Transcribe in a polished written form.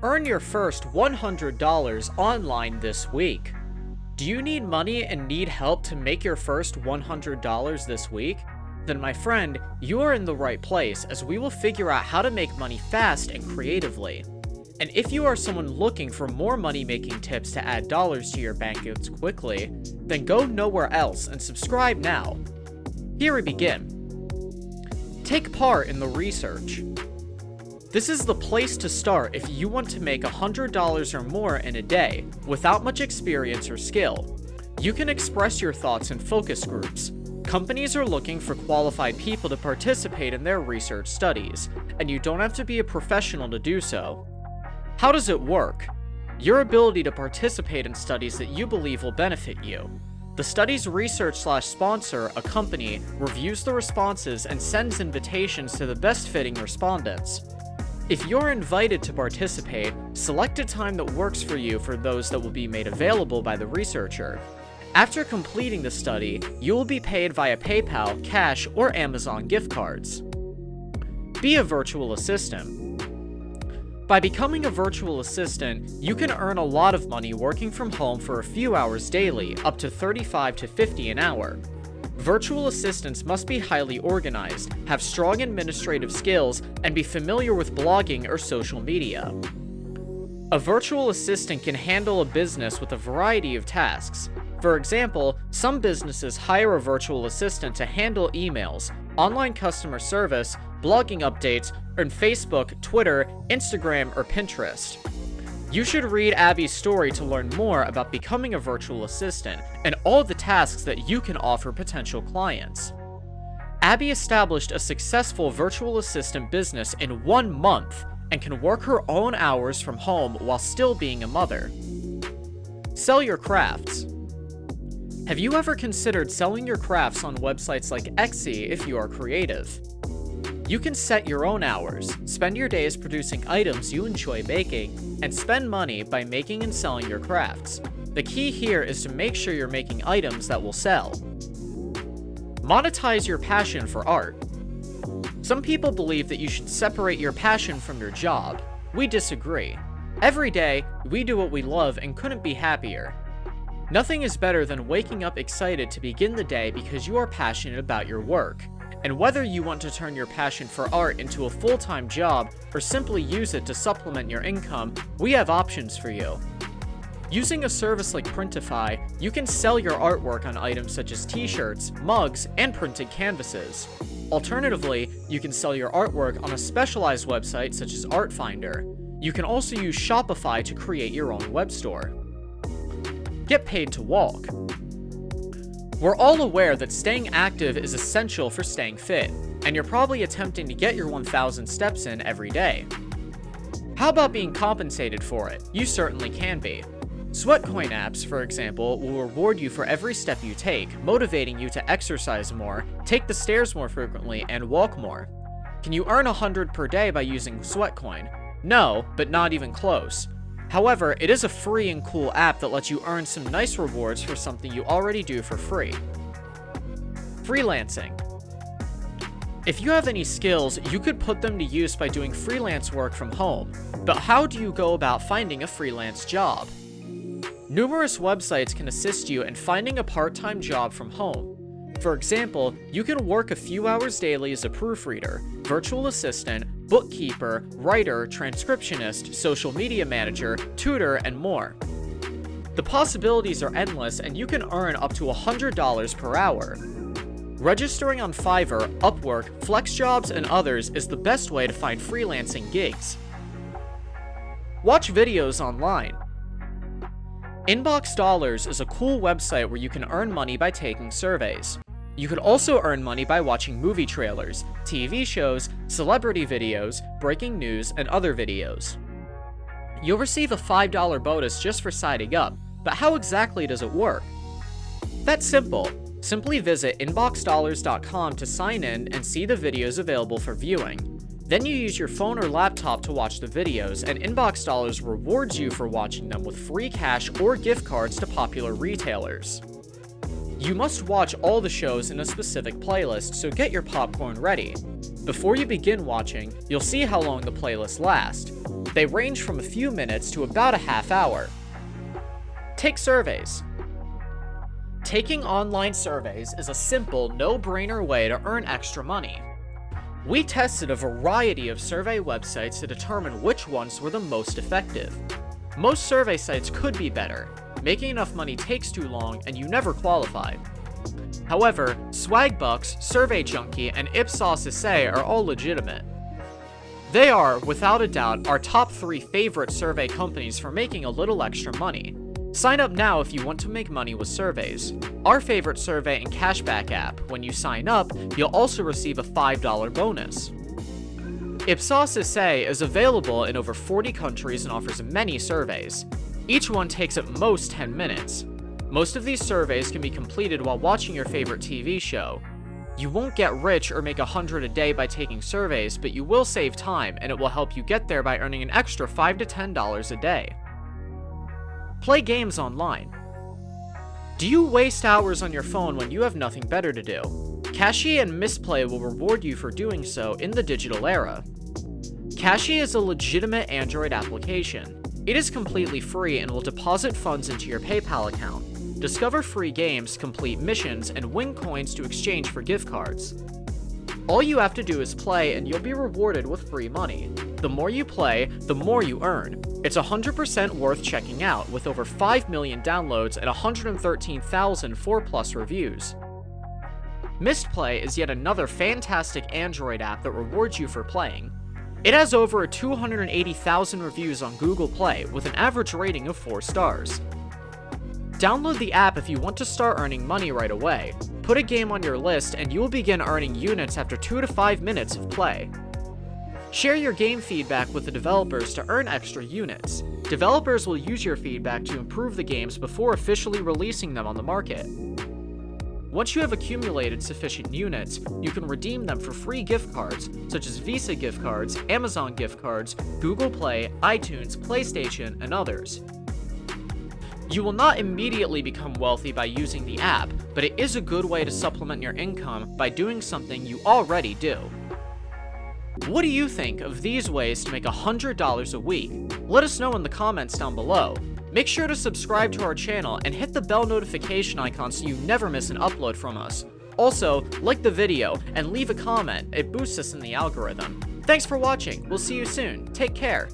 Earn your first $100 online this week. Do you need money and need help to make your first $100 this week? Then my friend, you are in the right place, as we will figure out how to make money fast and creatively. And if you are someone looking for more money-making tips to add dollars to your bank accounts quickly, then go nowhere else and subscribe now. Here we begin. Take part in the research. This is the place to start if you want to make $100 or more in a day without much experience or skill. You can express your thoughts in focus groups. Companies are looking for qualified people to participate in their research studies, and you don't have to be a professional to do so. How does it work? Your ability to participate in studies that you believe will benefit you. The study's research/sponsor, a company, reviews the responses and sends invitations to the best-fitting respondents. If you're invited to participate, select a time that works for you for those that will be made available by the researcher. After completing the study, you will be paid via PayPal, cash, or Amazon gift cards. Be a virtual assistant. By becoming a virtual assistant, you can earn a lot of money working from home for a few hours daily, up to $35 to $50 an hour. Virtual assistants must be highly organized, have strong administrative skills, and be familiar with blogging or social media. A virtual assistant can handle a business with a variety of tasks. For example, some businesses hire a virtual assistant to handle emails, online customer service, blogging updates, and Facebook, Twitter, Instagram, or Pinterest. You should read Abby's story to learn more about becoming a virtual assistant and all the tasks that you can offer potential clients. Abby established a successful virtual assistant business in 1 month and can work her own hours from home while still being a mother. Sell your crafts. Have you ever considered selling your crafts on websites like Etsy if you are creative? You can set your own hours, spend your days producing items you enjoy making, and spend money by making and selling your crafts. The key here is to make sure you're making items that will sell. Monetize your passion for art. Some people believe that you should separate your passion from your job. We disagree. Every day, we do what we love and couldn't be happier. Nothing is better than waking up excited to begin the day because you are passionate about your work. And whether you want to turn your passion for art into a full-time job or simply use it to supplement your income, we have options for you. Using a service like Printify, you can sell your artwork on items such as t-shirts, mugs, and printed canvases. Alternatively, you can sell your artwork on a specialized website such as Artfinder. You can also use Shopify to create your own web store. Get paid to walk. We're all aware that staying active is essential for staying fit, and you're probably attempting to get your 1,000 steps in every day. How about being compensated for it? You certainly can be. Sweatcoin apps, for example, will reward you for every step you take, motivating you to exercise more, take the stairs more frequently, and walk more. Can you earn 100 per day by using Sweatcoin? No, but not even close. However, it is a free and cool app that lets you earn some nice rewards for something you already do for free. Freelancing. If you have any skills, you could put them to use by doing freelance work from home. But how do you go about finding a freelance job? Numerous websites can assist you in finding a part-time job from home. For example, you can work a few hours daily as a proofreader, virtual assistant, bookkeeper, writer, transcriptionist, social media manager, tutor, and more. The possibilities are endless, and you can earn up to $100 per hour. Registering on Fiverr, Upwork, FlexJobs, and others is the best way to find freelancing gigs. Watch videos online. Inbox Dollars is a cool website where you can earn money by taking surveys. You could also earn money by watching movie trailers, TV shows, celebrity videos, breaking news, and other videos. You'll receive a $5 bonus just for signing up, but how exactly does it work? That's simple. Simply visit inboxdollars.com to sign in and see the videos available for viewing. Then you use your phone or laptop to watch the videos, and Inbox Dollars rewards you for watching them with free cash or gift cards to popular retailers. You must watch all the shows in a specific playlist, so get your popcorn ready. Before you begin watching, you'll see how long the playlists last. They range from a few minutes to about a half hour. Take surveys. Taking online surveys is a simple, no-brainer way to earn extra money. We tested a variety of survey websites to determine which ones were the most effective. Most survey sites could be better. Making enough money takes too long and you never qualify. However, Swagbucks, Survey Junkie, and Ipsos Essay are all legitimate. They are, without a doubt, our top 3 favorite survey companies for making a little extra money. Sign up now if you want to make money with surveys. Our favorite survey and cashback app, when you sign up, you'll also receive a $5 bonus. Ipsos Essay is available in over 40 countries and offers many surveys. Each one takes at most 10 minutes. Most of these surveys can be completed while watching your favorite TV show. You won't get rich or make $100 a day by taking surveys, but you will save time, and it will help you get there by earning an extra $5 to $10 a day. Play games online. Do you waste hours on your phone when you have nothing better to do? Cashi and Misplay will reward you for doing so in the digital era. Cashi is a legitimate Android application. It is completely free and will deposit funds into your PayPal account. Discover free games, complete missions, and win coins to exchange for gift cards. All you have to do is play and you'll be rewarded with free money. The more you play, the more you earn. It's 100% worth checking out, with over 5 million downloads and 113,000 4+ reviews. Mistplay is yet another fantastic Android app that rewards you for playing. It has over 280,000 reviews on Google Play with an average rating of 4 stars. Download the app if you want to start earning money right away. Put a game on your list and you will begin earning units after 2 to 5 minutes of play. Share your game feedback with the developers to earn extra units. Developers will use your feedback to improve the games before officially releasing them on the market. Once you have accumulated sufficient units, you can redeem them for free gift cards, such as Visa gift cards, Amazon gift cards, Google Play, iTunes, PlayStation, and others. You will not immediately become wealthy by using the app, but it is a good way to supplement your income by doing something you already do. What do you think of these ways to make $100 a week? Let us know in the comments down below. Make sure to subscribe to our channel and hit the bell notification icon so you never miss an upload from us. Also, like the video and leave a comment, it boosts us in the algorithm. Thanks for watching, we'll see you soon, take care.